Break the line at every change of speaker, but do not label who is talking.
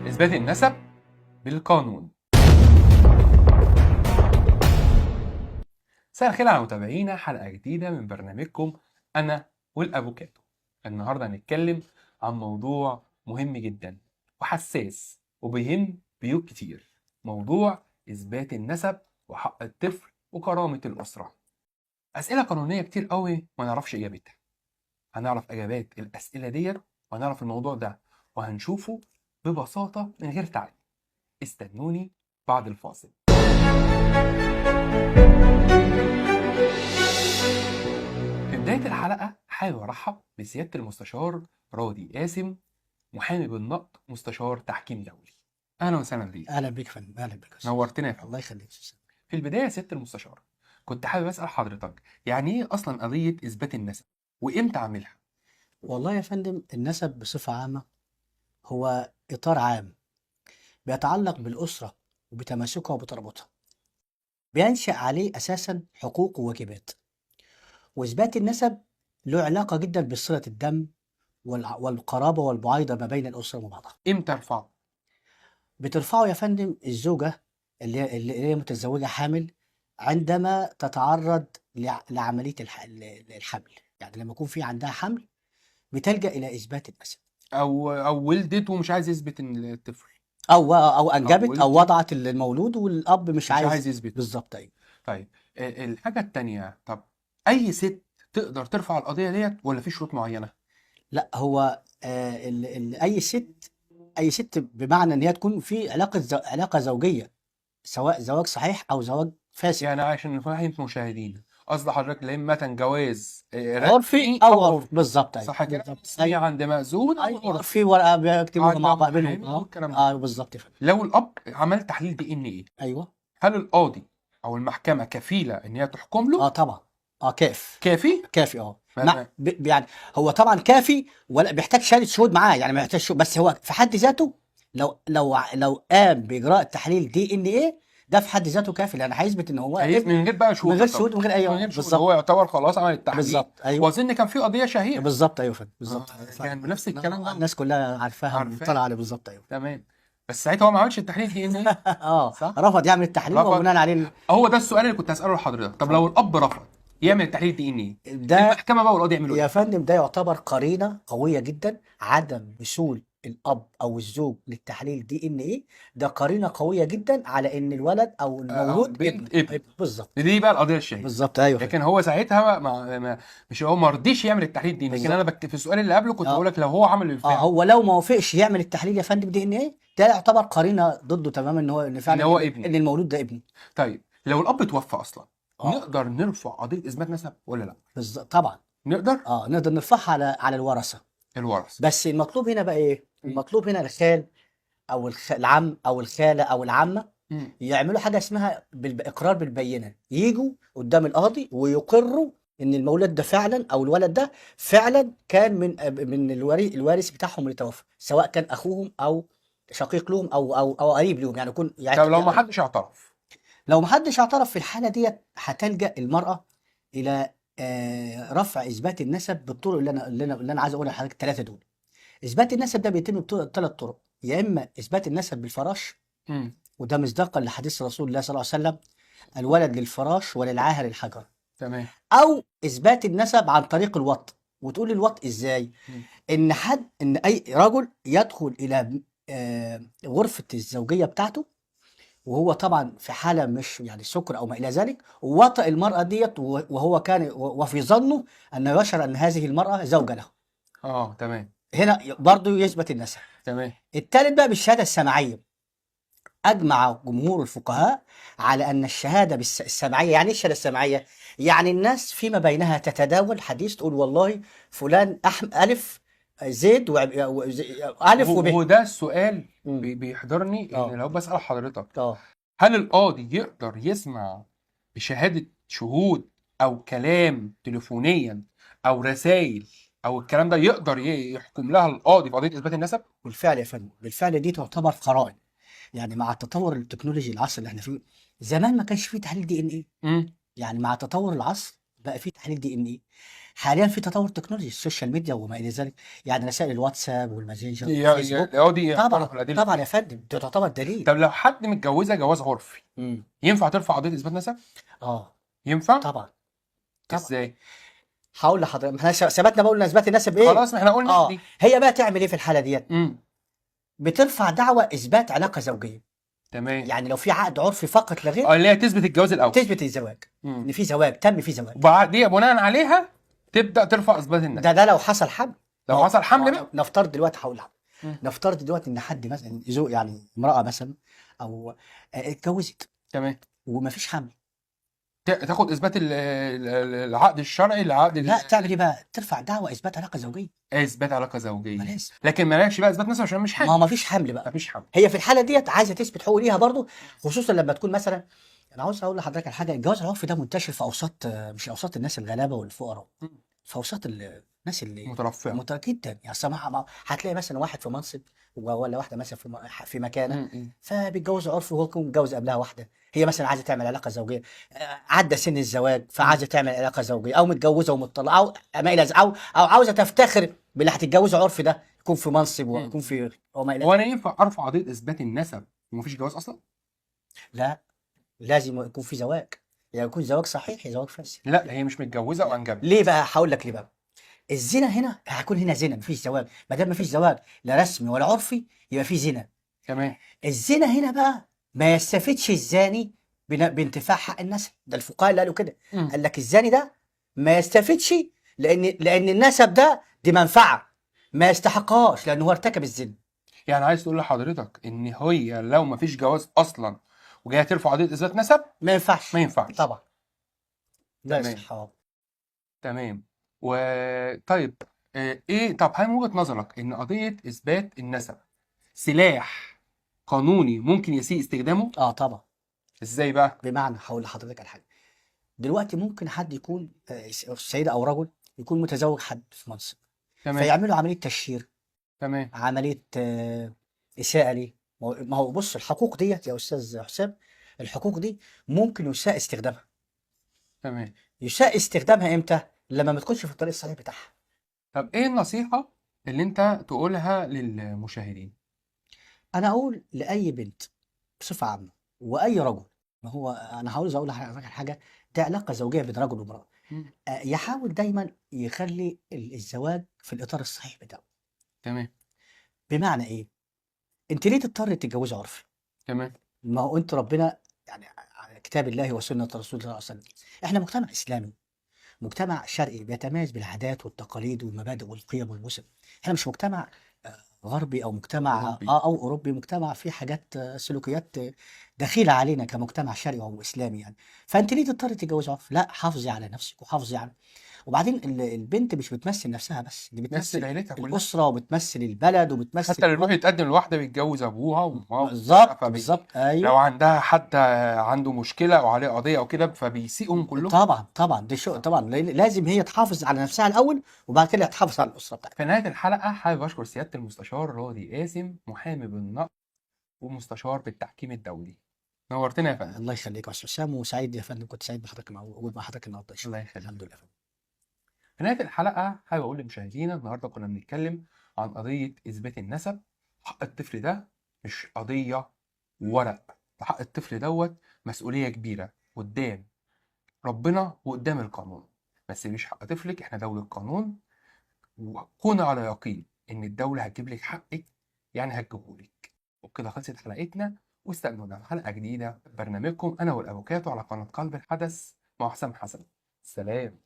إثبات النسب بالقانون. مساء الخير على متابعينا، حلقة جديدة من برنامجكم أنا والأفوكاتو. النهاردة هنتكلم عن موضوع مهم جدا وحساس وبيهم بيوت كتير، موضوع إثبات النسب وحق الطفل وكرامة الأسرة. أسئلة قانونية كتير قوي ما نعرفش إجابتها. هنعرف إجابات الأسئلة ديت وهنعرف الموضوع ده وهنشوفه ببساطة من غير تعقيد. استنوني بعد الفاصل. في بداية الحلقة حابب أرحب بسيادة المستشار راضي قاسم، محامي بالنقض، مستشار تحكيم دولي. أهلا وسهلا بيك.
اهلا بيك يا فندم. اهلا بك يا أستاذ.
نورتنا يا فندم.
الله يخليك.
في البداية يا سيادة المستشار، كنت حابب أسأل حضرتك يعني إيه أصلا قضية إثبات النسب وإمتى أعملها؟
والله يا فندم، النسب بصفة عامة هو إطار عام بيتعلق بالأسرة وبتماسكها وبترابطها، بينشأ عليه أساسا حقوق وواجبات. وإثبات النسب له علاقة جدا بصلة الدم والقرابة والمعايضة ما بين الأسرة وبعضها.
إمتى أرفعه؟
بترفعه يا فندم الزوجة اللي هي متزوجة حامل عندما تتعرض لعملية الحمل، يعني لما يكون في عندها حمل بتلجأ إلى إثبات النسب.
أو ولدت ومش عايز يثبت إن الطفل،
او انجبت
ولدت
او وضعت المولود والاب مش
مش
عايز
عايز يثبت.
بالظبط. ايوه.
طيب الحاجة التانية، طب أي ست تقدر ترفع القضية ديت ولا في شروط معينة؟
لا، هو اي ست بمعنى ان هي تكون في علاقه زوجيه، سواء زواج صحيح او زواج فاسد،
يعني عشان نفهم مشاهدينا، قصد حضرتك لا إما جواز
عرفي
رسمي
او
أو
عرفي. بالظبط. ايوه
صح كده؟
بالظبط.
رسمي
ايوه
عند مأذون أو
ايوه،
عرفي
في ورقه بيكتبوها
عند
مع بعض
محامي
بينهم.
والكلام ده.
بالظبط يا فندم.
لو الأب عمل تحليل دي إن إيه،
ايوه.
هل القاضي أو المحكمة كفيلة إن هي تحكم له؟
طبعا.
كافي؟
كافي.
ما-
يعني هو طبعا كافي، ولا بيحتاج شهاده شهود معاه، يعني ما يحتاج شهود، بس هو في حد ذاته لو قام باجراء تحليل دي ان ايه، ده في حد ذاته كافي، لان هيثبت ان هو ابن
من غير بقى شهود،
من غير شهود، من غير
من غير
ايوه
شهود، هو
بالظبط.
يعتبر خلاص عمل التحليل.
بالظبط. ايوه
واظن كان في قضيه شهيره.
بالظبط. ايوه فندم. بالظبط.
كان بنفس الكلام ده.
الناس كلها عارفاها
عارفاه.
ومطلعه عليه. بالظبط. ايوه.
تمام. بس ساعتها هو ما عملش التحليل دي ان ايه. صح.
رفض يعمل التحليل
رفض.
وبناء عليه
هو ده السؤال اللي كنت هساله لحضرتك. طب لو الاب رفض يعمل التحليل دي ان ايه،
ده
المحكمه بقى والقاضي يعملوا
يا
ايه؟
فندم ده يعتبر قرينة قوية جدا، عدم وصول الأب أو الزوج للتحليل دي إن إيه، ده قرينة قوية جدا على إن الولد أو المولود
البنت
ابن. بالظبط.
دي بقى القضيه الشهيره.
بالظبط. أيوه فندم.
لكن هو ساعتها مش هو ما رضيش يعمل التحليل دي، لكن انا في السؤال اللي قبله كنت بقول لك لو هو عمل بالفعل.
هو لو ما وافقش يعمل التحليل يا فندم دي إن إيه، ده يعتبر قرينة ضده تماما، إن هو إن فعلا
هو ابني،
إن المولود ده ابني.
طيب لو الاب توفى اصلا
آه.
نقدر نرفع قضيه اثبات نسب ولا لا؟
بالظبط طبعا.
نقدر.
نقدر نرفعها على الورثة.
الورث.
بس المطلوب هنا بقى إيه؟ المطلوب هنا الخال او العم او الخاله او العمه يعملوا حاجه اسمها اقرار بالبينه، يجوا قدام القاضي ويقروا ان المولود ده فعلا او الولد ده فعلا كان من الوارث بتاعهم اللي توفى، سواء كان اخوهم او شقيق لهم او قريب لهم، يعني يكون
طب لو ما حدش اعترف؟
لو ما حدش اعترف في الحاله ديت هتلجا المراه الى رفع اثبات النسب بالطرق اللي انا عايز اقولها لحضرتك، الثلاثه دول. اثبات النسب ده بيتم بثلاث طرق، يا اما اثبات النسب بالفراش، وده مصداقا لحديث رسول الله صلى الله عليه وسلم: الولد للفراش وللعاهر الحجر.
تمام.
او اثبات النسب عن طريق الوطء. وتقول الوطء ازاي؟ ان اي رجل يدخل الى غرفه الزوجيه بتاعته وهو طبعا في حاله مش يعني سكر او ما الى ذلك، ووطئ المراه ديت وهو كان وفي ظنه انه يشعر ان هذه المراه زوجه له.
تمام.
هنا برضو يثبت النسب.
تمام.
الثالث بقى بالشهاده السمعيه. اجمع جمهور الفقهاء على ان الشهاده السمعيه، يعني ايه الشهاده السمعيه؟ يعني الناس فيما بينها تتداول حديث، تقول والله فلان الف زيد الف وب.
وده السؤال بيحضرني ان لو بسأل حضرتك هل القاضي يقدر يسمع بشهادة شهود او كلام تليفونيا او رسائل او الكلام ده يقدر يحكم لها القاضي في قضية اثبات النسب؟
بالفعل يا فندم، بالفعل دي تعتبر قرائن. يعني مع التطور التكنولوجي العصر اللي احنا فيه، زمان ما كانش فيه تحليل دي ان ايه. يعني مع تطور العصر بقى في تحليل دي ان ايه. حاليا في تطور تكنولوجي السوشيال ميديا وما الى ذلك، يعني رسائل الواتساب والماسنجر والفيسبوك.
دي
طبعا
يعتبر الادله.
طبعا يا فندم، ده تعتبر دليل.
طب لو حد متجوزه جواز عرفي،
امم
ينفع ترفع قضيه اثبات نسب؟
اه
ينفع؟
طبعا طبعا.
ازاي؟
هقول لحضرتك، ما احنا ثبتنا بقول اثبات النسب ايه.
خلاص ما احنا قلنا
اه
دي.
هي بقى تعمل ايه في الحاله ديت؟
امم
بترفع دعوى اثبات علاقه زوجيه.
تمام.
يعني لو في عقد عرفي فقط لا غير،
اه، اللي هي تثبت الجواز الاول.
تثبت الزواج، ان
امم
في زواج تم، في زواج.
وبعد دي بناء عليها تبدا ترفع اثبات النسب.
ده لو حصل حمل.
لو حصل حمل بقى.
نفترض دلوقتي، هقول لك،
مم.
نفترض دلوقتي ان حد مثلا يعني امراه مثلا، او اتجوزت
تمام.
وما فيش حمل.
تاخد اثبات العقد الشرعي لعقد
لا، تعمل ايه بقى؟ ترفع دعوى اثبات علاقه زوجيه.
اثبات علاقه زوجيه.
ملازم.
لكن مالكش بقى اثبات نسب عشان مش
ما
حامل.
هو ما فيش حمل بقى.
مفيش حمل.
هي في الحاله ديت عايزه تثبت حقوق ليها برضو، خصوصا لما تكون مثلا، انا عاوز اقول لحضرتك على حاجه. الجواز العرفي ده منتشر في اوساط، مش اوساط الناس الغلابه والفقراء،
مم.
في اوساط الناس اللي
مترفعه.
جدا. يعني سماحه، هتلاقي مثلا واحد في منصب، ولا واحده مثلا في مكانه، فبيتجوزوا عرفي، وهو يكون متجوز قبلها واحده، هي مثلا عايزه تعمل علاقه زوجيه، عدى سن الزواج فعايزه تعمل علاقه زوجيه، او متجوزه ومطلقه، او ما الى ذلك، او عاوزه تفتخر باللي هتتجوزه عرفي ده، يكون في منصب ويكون في وما الى
هو
ذلك.
انا ينفع ارفع قضيه اثبات النسب ومفيش جواز اصلا؟
لا، لازم يكون في زواج، يعني يكون زواج صحيح يا زواج فاسد.
لا، هي مش متجوزه وانجبت.
ليه بقى؟ هقول لك ليه بقى. الزنا هنا هيكون هنا زنا، مفيش زواج. ما دام مفيش زواج لا رسمي ولا عرفي، يبقى في زنا.
تمام.
الزنا هنا بقى ما يستفيدش الزاني بانتفاع حق النسب. ده الفقهاء اللي قالوا كده،
مم.
قال لك الزاني ده ما يستفيدش، لان النسب ده دي منفعه ما يستحقهاش، لانه هو ارتكب الزنا.
يعني عايز تقول لحضرتك ان هي لو مفيش جواز اصلا وجايه ترفع قضيه اثبات نسب
ما ينفعش.
ما ينفعش.
طبعا. لا
تمام.
يصح.
تمام. وطيب، ايه، طب هل من وجهة نظرك ان قضية اثبات النسب سلاح قانوني ممكن يسيء استخدامه؟
اه طبعا.
ازاي بقى؟
بمعنى، هقول لحضرتك على حاجه. دلوقتي ممكن حد يكون سيدة أو رجل يكون متزوج حد في منصب،
تمام.
فيعملوا عملية تشهير،
تمام.
عملية إساءة ليه. ما هو بص، الحقوق ديت يا أستاذ حسام، الحقوق دي ممكن يساء استخدامها.
تمام.
يساء استخدامها إمتى؟ لما ما تكونش في الطريق الصحيح بتاعها.
طب ايه النصيحة اللي انت تقولها للمشاهدين؟
أنا أقول لأي بنت بصفة عامة، وأي رجل، ما هو أنا عاوز أقول لحضرتك على حاجة، ده علاقة زوجية بين رجل وامرأة.
مم.
يحاول دايما يخلي الزواج في الإطار الصحيح بتاعه.
تمام.
بمعنى إيه؟ انت ليه تضطر تتجوزي عرفي؟
تمام.
ما هو انت ربنا، يعني على كتاب الله وسنة رسوله صلى الله عليه وسلم، احنا مجتمع اسلامي، مجتمع شرقي بيتميز بالعادات والتقاليد والمبادئ والقيم والمثل. احنا مش مجتمع غربي، او مجتمع
أوروبي.
او اوروبي، مجتمع فيه حاجات سلوكيات دخيله علينا كمجتمع شرقي او اسلامي يعني. فانت ليه تضطر تتجوز عرفي؟ لا، حافظي على نفسك وحافظي على، وبعدين البنت مش بتمثل نفسها بس، دي
نفس
بتمثل
عيلتها كلها.
الاسره، وبتمثل البلد، وبتمثل
حتى اللي بيروح يتقدم لواحده بيتجوز ابوها وامها.
بالظبط بالظبط.
لو
ايوه
عندها حد عنده مشكلة او عليه قضية او كده فبيسيئهم كلهم.
طبعا طبعا. دي شو طبعا، لازم هي تحافظ على نفسها الاول، وبعد كده تحافظ على الاسره بتاعتها.
في نهاية الحلقة حابب أشكر سيادة المستشار راضي قاسم، محامي بالنقض ومستشار بالتحكيم الدولي. نورتنا يا فندم.
الله يخليك يا استاذ حسام، وسعيد يا فندم، كنت سعيد بحضرتك وجود مع حضرتك النهارده.
الله يخليك.
الحمد لله يا فندم.
في نهاية الحلقة حابب أقول لمشاهدينا النهاردة كنا بنتكلم عن قضية إثبات النسب. حق الطفل ده مش قضية ورق، ده حق الطفل دوت مسؤولية كبيرة قدام ربنا وقدام القانون. بس مش حق طفلك، احنا دولة قانون، وكون على يقين ان الدولة هتجيب لك حقك، يعني هتجيبهولك. وبكده خلصت حلقتنا، واستنونا في حلقة جديدة في برنامجكم انا والافوكاتو على قناة قلب الحدث مع حسام حسن. سلام.